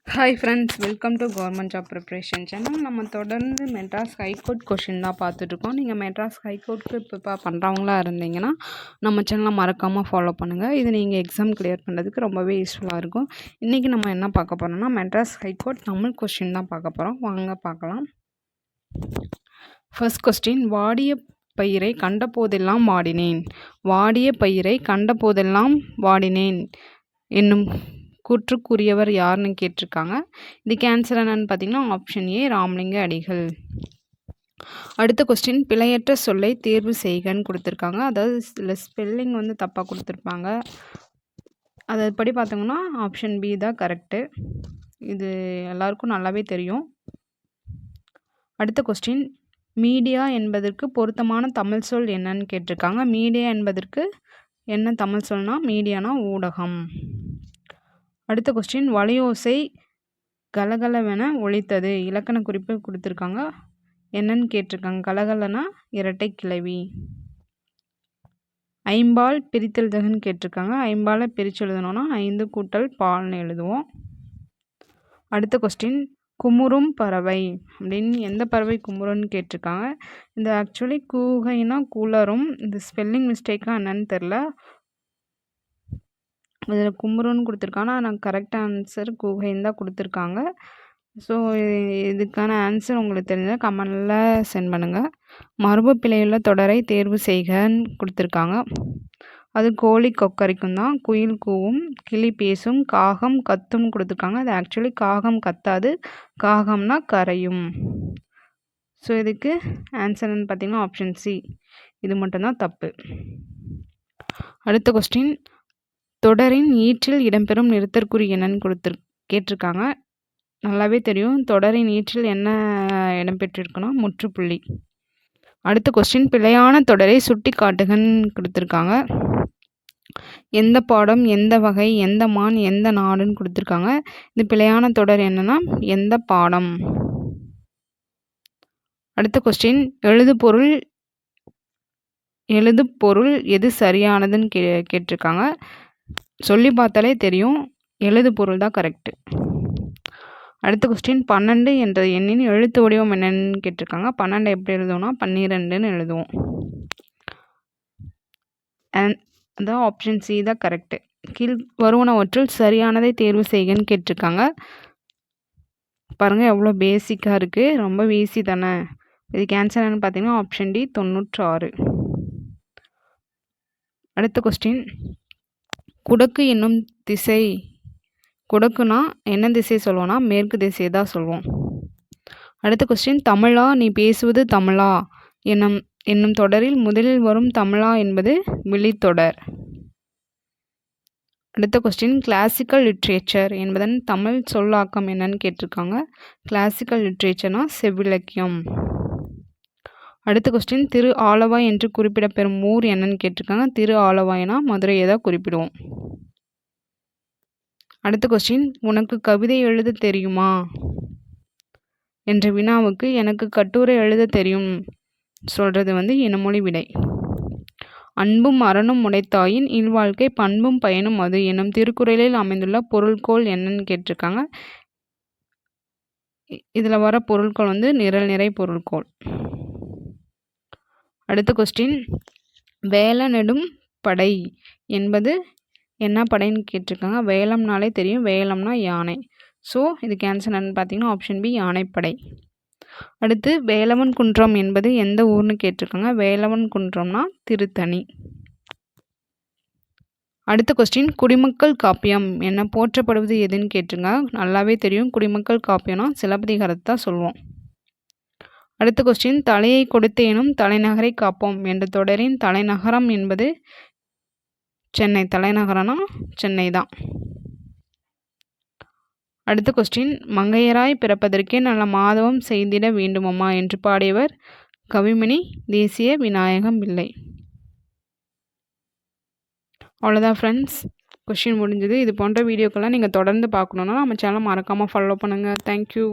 Hi friends, welcome to government job preparation channel. நம்ம தொடர்ந்து Madras high court question தான் பார்த்துட்ருக்கோம். நீங்கள் மெட்ராஸ் ஹைகோர்ட்டுக்கு ப்ரிப்பேர் பண்ணுறவங்களா இருந்தீங்கன்னா நம்ம சேனலை மறக்காமல் ஃபாலோ பண்ணுங்கள். இது நீங்கள் எக்ஸாம் கிளியர் பண்ணுறதுக்கு ரொம்பவே யூஸ்ஃபுல்லாக இருக்கும். இன்றைக்கி நம்ம என்ன பார்க்க போகிறோம்னா மெட்ராஸ் ஹைகோர்ட் தமிழ் கொஷின் தான் பார்க்க போகிறோம். வாங்க பார்க்கலாம். ஃபர்ஸ்ட் கொஸ்டின், வாடிய பயிரை கண்ட போதெல்லாம் வாடினேன். வாடிய பயிரை கண்ட போதெல்லாம் வாடினேன் என்னும் கூற்றுக்குரியவர் யாருன்னு கேட்டிருக்காங்க. இதுக்கு ஆன்சர் என்னன்னு பார்த்தீங்கன்னா ஆப்ஷன் ஏ, ராமலிங்க அடிகள். அடுத்த கொஸ்டின், பிழையற்ற சொல்லை தேர்வு செய்கன்னு கொடுத்துருக்காங்க. அதாவது சில ஸ்பெல்லிங் வந்து தப்பாக கொடுத்துருப்பாங்க. அதைப்படி பார்த்தோங்கன்னா ஆப்ஷன் பி தான் கரெக்டு. இது எல்லாருக்கும் நல்லாவே தெரியும். அடுத்த கொஸ்டின், மீடியா என்பதற்கு பொருத்தமான தமிழ் சொல் என்னன்னு கேட்டிருக்காங்க. மீடியா என்பதற்கு என்ன தமிழ் சொல்னா மீடியானா ஊடகம். அடுத்த கொஸ்டின், வலையோசை கலகலவென ஒலித்தது. இலக்கண குறிப்பு கொடுத்துருக்காங்க. என்னன்னு கேட்டிருக்காங்க. கலகலனா இரட்டை கிளவி. ஐம்பால் பிரித்தெழுதுகன்னு கேட்டிருக்காங்க. ஐம்பாலை பிரித்து எழுதணும்னா 5 கூட்டல் பால்னு எழுதுவோம். அடுத்த கொஸ்டின், குமுறும் பறவை அப்படின்னு எந்த பறவை குமுறுன்னு கேட்டிருக்காங்க. இந்த ஆக்சுவலி கூகைனா குளரும். இந்த ஸ்பெல்லிங் மிஸ்டேக்காக என்னன்னு தெரில. இதில் குமுறுன்னு கொடுத்துருக்காங்க. ஆனால் கரெக்ட் ஆன்சர் கூகைன்னு தான் கொடுத்துருக்காங்க. ஸோ இதுக்கான ஆன்சர் உங்களுக்கு தெரிஞ்சால் கமெண்டில் சென்ட் பண்ணுங்கள். மரபு பிழையுள்ள தொடரை தேர்வு செய்கன்னு கொடுத்துருக்காங்க. அது கோழி கொக்கரிக்கும் தான், குயில் கூவும், கிளி பேசும், காகம் கத்தும்னு கொடுத்துருக்காங்க. அது ஆக்சுவலி காகம் கத்தாது, காகம்னா கரையும். ஸோ இதுக்கு ஆன்சர்னு பார்த்தீங்கன்னா ஆப்ஷன் சி, இது மட்டும்தான் தப்பு. அடுத்த கொஸ்டின், தொடரின் ஈற்றில் இடம்பெறும் நிறுத்தற்குறி என்னன்னு கேட்டிருக்காங்க. நல்லாவே தெரியும். தொடரின் ஈற்றில் என்ன இடம்பெற்றிருக்குன்னா முற்றுப்புள்ளி. அடுத்த கொஸ்டின், பிழையான தொடரை சுட்டி காட்டுகன்னு கொடுத்துருக்காங்க. எந்த பாடம், எந்த வகை, எந்த மான், எந்த நாடுன்னு கொடுத்துருக்காங்க. இது பிழையான தொடர் என்னன்னா எந்த பாடம். அடுத்த கொஸ்டின், எழுது பொருள் எது சரியானதுன்னு கேட்டிருக்காங்க. சொல்லி பார்த்தாலே தெரியும், எழுது பொருள் தான் கரெக்டு. அடுத்த கொஸ்டின், 12 என்ற எண்ணின் எழுத்து வடிவம் என்னன்னு கேட்டிருக்காங்க. 12 எப்படி எழுதுவோம்னா 12ன்னு எழுதுவோம். அதான் ஆப்ஷன் சி தான் கரெக்டு. கீழ் வருவனவற்றுள் சரியானதை தேர்வு செய்கன்னு கேட்டிருக்காங்க. பாருங்கள் எவ்வளோ பேசிக்காக இருக்குது, ரொம்ப ஈஸி தானே. இதுக்கு ஆன்சர் என்னன்னு பார்த்தீங்கன்னா ஆப்ஷன் டி 96. அடுத்த கொஸ்டின், குடக்கு என்னும் திசை. குடக்குனா என்ன திசை சொல்லுவோம்னா மேற்கு திசையை தான் சொல்லுவோம். அடுத்த கொஸ்டின், தமிழா நீ பேசுவது தமிழா என்னும் தொடரில் முதலில் வரும் தமிழா என்பது விழித்தொடர். அடுத்த கொஸ்டின், கிளாசிக்கல் லிட்ரேச்சர் என்பதன் தமிழ் சொல்லாக்கம் என்னன்னு கேட்டிருக்காங்க. கிளாசிக்கல் லிட்ரேச்சர்னா செவ்விலக்கியம். அடுத்த கொஸ்டின், திரு ஆலவாய் என்று குறிப்பிடப்பெறும் ஊர் என்னன்னு கேட்டிருக்காங்க. திரு ஆலவாய்னா மதுரையை தான் குறிப்பிடுவோம். அடுத்த கொஸ்டின், உனக்கு கவிதை எழுத தெரியுமா என்ற வினாவுக்கு எனக்கு கட்டுரை எழுத தெரியும் சொல்கிறது வந்து இனமொழி விடை. அன்பும் அறனும் உடைத்தாயின் இல்வாழ்க்கை பண்பும் பயனும் அது என்னும் திருக்குறளில் அமைந்துள்ள பொருள்கோள் என்னன்னு கேட்டிருக்காங்க. இதில் வர பொருட்கள் வந்து நிரல் நிறை பொருட்கோள். அடுத்த கொஸ்டின், வேல நெடும் படை என்பது என்ன படைன்னு கேட்டிருக்காங்க. வேலம்னாலே தெரியும், வேலம்னா யானை. ஸோ இதுக்கு ஆன்சர் என்னன்னு பார்த்தீங்கன்னா ஆப்ஷன் பி யானைப்படை. அடுத்து, வேலவன் குன்றம் என்பது எந்த ஊர்னு கேட்டிருக்காங்க. வேலவன் குன்றம்னா திருத்தணி. அடுத்த கொஸ்டின், குடிமக்கள் காப்பியம் என்ன போற்றப்படுவது எதுன்னு கேட்டிருக்காங்க. நல்லாவே தெரியும், குடிமக்கள் காப்பியம்னா சிலப்பதிகாரத்தை தான் சொல்லுவோம். அடுத்த கொஸ்டின், தலையை கொடுத்தேனும் தலைநகரை காப்போம் என்ற தொடரின் தலைநகரம் என்பது சென்னை. தலைநகரம்னா சென்னை தான். அடுத்த கொஸ்டின், மங்கையராய் பிறப்பதற்கே நல்ல மாதவம் செய்திட வேண்டுமம்மா என்று பாடியவர் கவிமணி தேசிய விநாயகம் பிள்ளை. அவ்வளோதான் ஃப்ரெண்ட்ஸ், கொஸ்டின் முடிஞ்சது. இது போன்ற வீடியோக்கெல்லாம் நீங்கள் தொடர்ந்து பார்க்கணுன்னா நம்ம சேனலை மறக்காமல் ஃபாலோ பண்ணுங்கள். தேங்க்யூ.